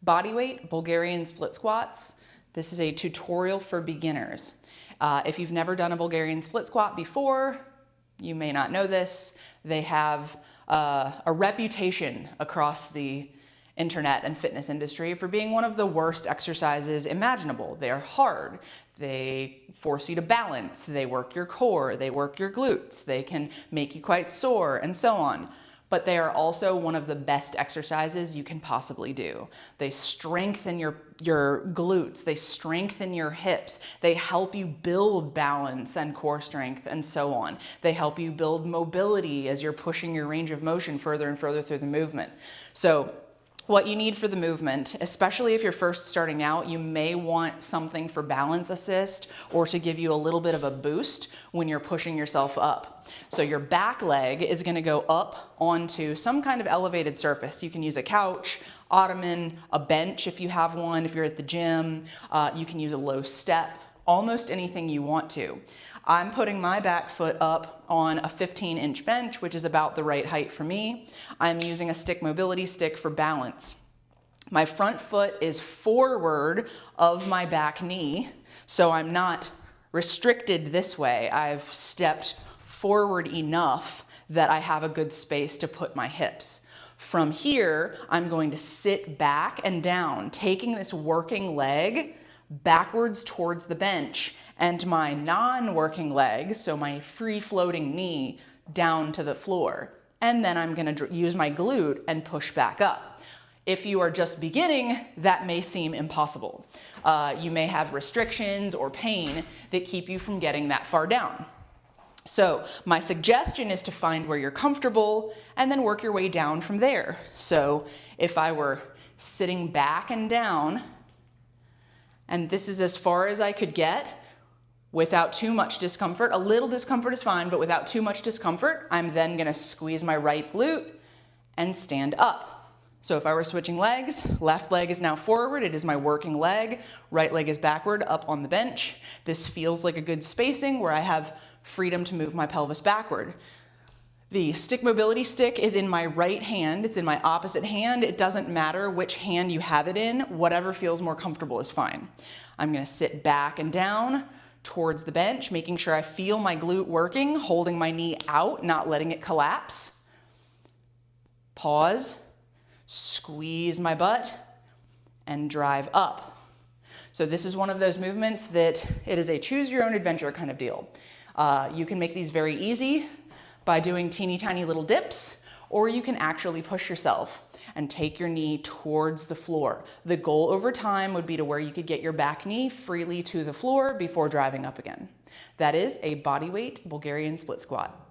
Bodyweight Bulgarian split squats. This is a tutorial for beginners. If you've never done a Bulgarian split squat before, you may not know this. They have a reputation across the internet and fitness industry for being one of the worst exercises imaginable. They're hard. They force you to balance. They work your core. They work your glutes. They can make you quite sore and so on. But they are also one of the best exercises you can possibly do. They strengthen your glutes, they strengthen your hips, they help you build balance and core strength and so on. They help you build mobility as you're pushing your range of motion further and further through the movement. So what you need for the movement, especially if you're first starting out, you may want something for balance assist or to give you a little bit of a boost when you're pushing yourself up. So your back leg is going to go up onto some kind of elevated surface. You can use a couch, ottoman, a bench if you have one, if you're at the gym. You can use a low step, almost anything you want to. I'm putting my back foot up on a 15-inch bench, which is about the right height for me. I'm using a stick mobility stick for balance. My front foot is forward of my back knee, so I'm not restricted this way. I've stepped forward enough that I have a good space to put my hips. From here, I'm going to sit back and down, taking this working leg backwards towards the bench and my non-working leg, so my free-floating knee, down to the floor. And then I'm going to use my glute and push back up. If you are just beginning, that may seem impossible. You may have restrictions or pain that keep you from getting that far down. So my suggestion is to find where you're comfortable and then work your way down from there. So if I were sitting back and down, and this is as far as I could get without too much discomfort. A little discomfort is fine, but without too much discomfort, I'm then going to squeeze my right glute and stand up. So if I were switching legs, left leg is now forward. It is my working leg. Right leg is backward, up on the bench. This feels like a good spacing where I have freedom to move my pelvis backward. The stick mobility stick is in my right hand. It's in my opposite hand. It doesn't matter which hand you have it in. Whatever feels more comfortable is fine. I'm going to sit back and down towards the bench, making sure I feel my glute working, holding my knee out, not letting it collapse. Pause, squeeze my butt, and drive up. So this is one of those movements that it is a choose your own adventure kind of deal. You can make these very easy by doing teeny tiny little dips, or you can actually push yourself and take your knee towards the floor. The goal over time would be to where you could get your back knee freely to the floor before driving up again. That is a bodyweight Bulgarian split squat.